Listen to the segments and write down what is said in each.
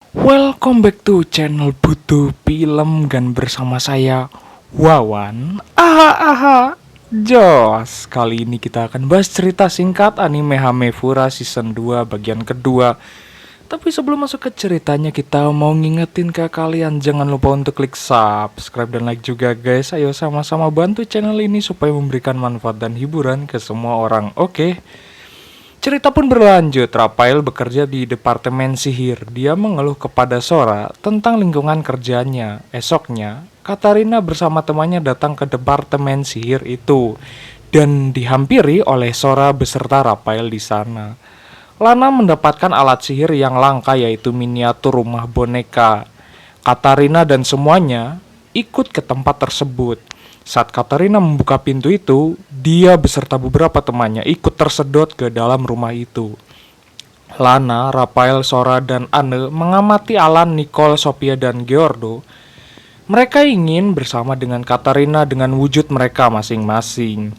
Welcome back to channel Butuh Film dan bersama saya Wawan. Jos. Kali ini kita akan bahas cerita singkat anime Hamefura season 2 bagian kedua. Tapi sebelum masuk ke ceritanya, kita mau ngingetin ke kalian jangan lupa untuk klik subscribe dan like juga guys. Ayo sama-sama bantu channel ini supaya memberikan manfaat dan hiburan ke semua orang. Oke. Cerita pun berlanjut. Rafael bekerja di departemen sihir. Dia mengeluh kepada Sora tentang lingkungan kerjanya. Esoknya, Katarina bersama temannya datang ke departemen sihir itu dan dihampiri oleh Sora beserta Rafael di sana. Lana mendapatkan alat sihir yang langka, yaitu miniatur rumah boneka. Katarina dan semuanya ikut ke tempat tersebut. Saat Katarina membuka pintu itu, dia beserta beberapa temannya ikut tersedot ke dalam rumah itu. Lana, Rafael, Sora, dan Anne mengamati Alan, Nicole, Sophia, dan Geordo. Mereka ingin bersama dengan Katarina dengan wujud mereka masing-masing.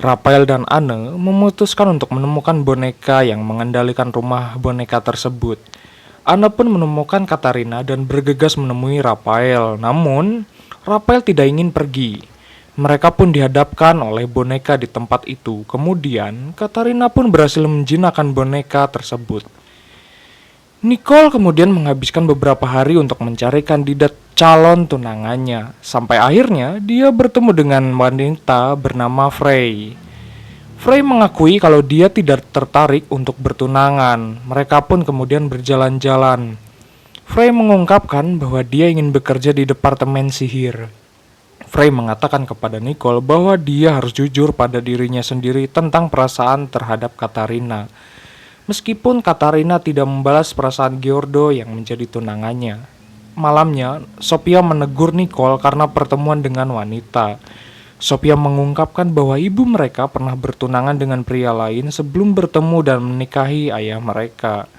Rafael dan Anne memutuskan untuk menemukan boneka yang mengendalikan rumah boneka tersebut. Anne pun menemukan Katarina dan bergegas menemui Rafael. Namun, Rafael tidak ingin pergi. Mereka pun dihadapkan oleh boneka di tempat itu. Kemudian, Katarina pun berhasil menjinakkan boneka tersebut. Nicole kemudian menghabiskan beberapa hari untuk mencari kandidat calon tunangannya. Sampai akhirnya, dia bertemu dengan wanita bernama Frey. Frey mengakui kalau dia tidak tertarik untuk bertunangan. Mereka pun kemudian berjalan-jalan. Frey mengungkapkan bahwa dia ingin bekerja di departemen sihir. Frey mengatakan kepada Nicole bahwa dia harus jujur pada dirinya sendiri tentang perasaan terhadap Katarina. Meskipun Katarina tidak membalas perasaan Geordo yang menjadi tunangannya. Malamnya, Sophia menegur Nicole karena pertemuan dengan wanita. Sophia mengungkapkan bahwa ibu mereka pernah bertunangan dengan pria lain sebelum bertemu dan menikahi ayah mereka.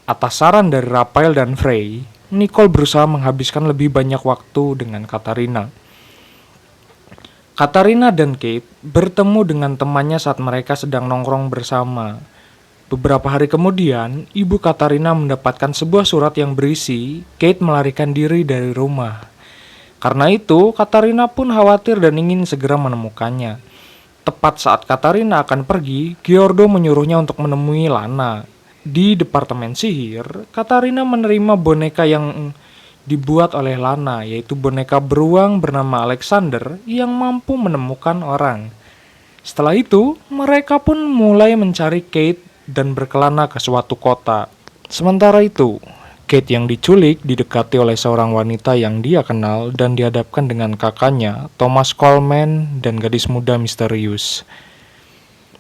Atas saran dari Rafael dan Frey, Nicole berusaha menghabiskan lebih banyak waktu dengan Katarina. Katarina dan Kate bertemu dengan temannya saat mereka sedang nongkrong bersama. Beberapa hari kemudian, ibu Katarina mendapatkan sebuah surat yang berisi Kate melarikan diri dari rumah. Karena itu, Katarina pun khawatir dan ingin segera menemukannya. Tepat saat Katarina akan pergi, Geordo menyuruhnya untuk menemui Lana. Di departemen sihir, Katarina menerima boneka yang dibuat oleh Lana, yaitu boneka beruang bernama Alexander yang mampu menemukan orang. Setelah itu, mereka pun mulai mencari Kate dan berkelana ke suatu kota. Sementara itu, Kate yang diculik didekati oleh seorang wanita yang dia kenal dan dihadapkan dengan kakaknya, Thomas Coleman, dan gadis muda misterius.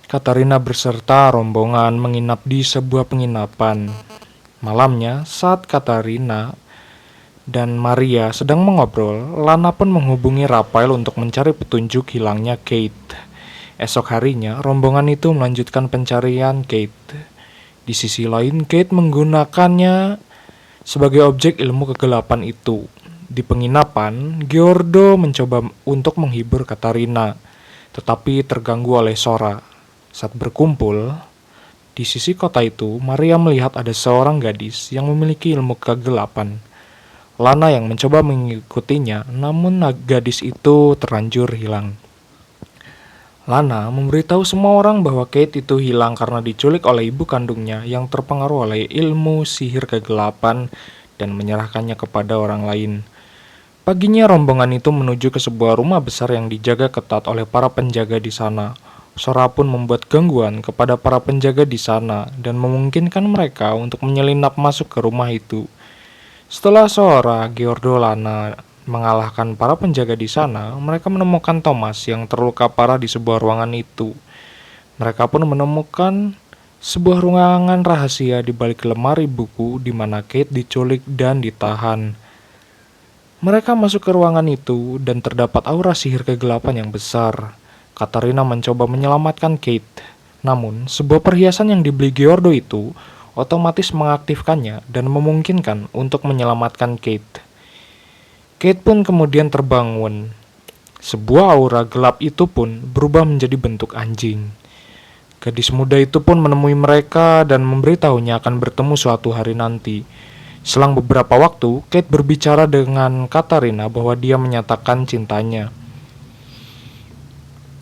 Katarina beserta rombongan menginap di sebuah penginapan. Malamnya, saat Katarina dan Maria sedang mengobrol, Lana pun menghubungi Rafael untuk mencari petunjuk hilangnya Kate. Esok harinya, rombongan itu melanjutkan pencarian Kate. Di sisi lain, Kate menggunakannya sebagai objek ilmu kegelapan itu. Di penginapan, Geordo mencoba untuk menghibur Katarina, tetapi terganggu oleh Sora. Saat berkumpul, di sisi kota itu, Maria melihat ada seorang gadis yang memiliki ilmu kegelapan. Lana yang mencoba mengikutinya, namun gadis itu terlanjur hilang. Lana memberitahu semua orang bahwa Kate itu hilang karena diculik oleh ibu kandungnya yang terpengaruh oleh ilmu sihir kegelapan dan menyerahkannya kepada orang lain. Paginya rombongan itu menuju ke sebuah rumah besar yang dijaga ketat oleh para penjaga di sana. Sora pun membuat gangguan kepada para penjaga di sana dan memungkinkan mereka untuk menyelinap masuk ke rumah itu. Setelah Sora, Geordo, Lana mengalahkan para penjaga di sana, mereka menemukan Thomas yang terluka parah di sebuah ruangan itu. Mereka pun menemukan sebuah ruangan rahasia di balik lemari buku di mana Kate diculik dan ditahan. Mereka masuk ke ruangan itu dan terdapat aura sihir kegelapan yang besar. Katarina mencoba menyelamatkan Kate. Namun, sebuah perhiasan yang dibeli Geordo itu otomatis mengaktifkannya dan memungkinkan untuk menyelamatkan Kate. Kate pun kemudian terbangun. Sebuah aura gelap itu pun berubah menjadi bentuk anjing. Gadis muda itu pun menemui mereka dan memberitahunya akan bertemu suatu hari nanti. Selang beberapa waktu, Kate berbicara dengan Katarina bahwa dia menyatakan cintanya.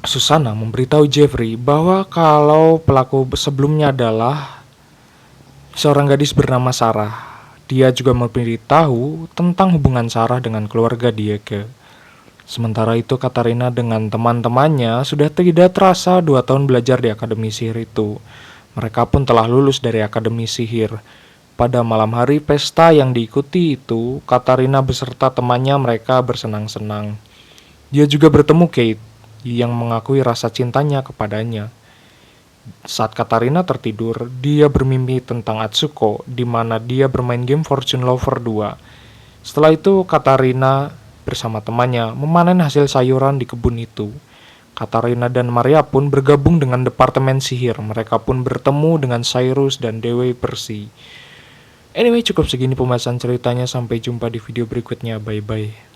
Susana memberitahu Jeffrey bahwa kalau pelaku sebelumnya adalah seorang gadis bernama Sarah. Dia juga memberitahu tentang hubungan Sarah dengan keluarga Diego. Sementara itu Katarina dengan teman-temannya sudah tidak terasa 2 tahun belajar di Akademi Sihir itu. Mereka pun telah lulus dari Akademi Sihir. Pada malam hari pesta yang diikuti itu, Katarina beserta temannya mereka bersenang-senang. Dia juga bertemu Kate yang mengakui rasa cintanya kepadanya. Saat Katarina tertidur, dia bermimpi tentang Atsuko di mana dia bermain game Fortune Lover 2. Setelah itu, Katarina bersama temannya memanen hasil sayuran di kebun itu. Katarina dan Maria pun bergabung dengan Departemen Sihir. Mereka pun bertemu dengan Cyrus dan Dewi Percy. Anyway, cukup segini pembahasan ceritanya. Sampai jumpa di video berikutnya. Bye-bye.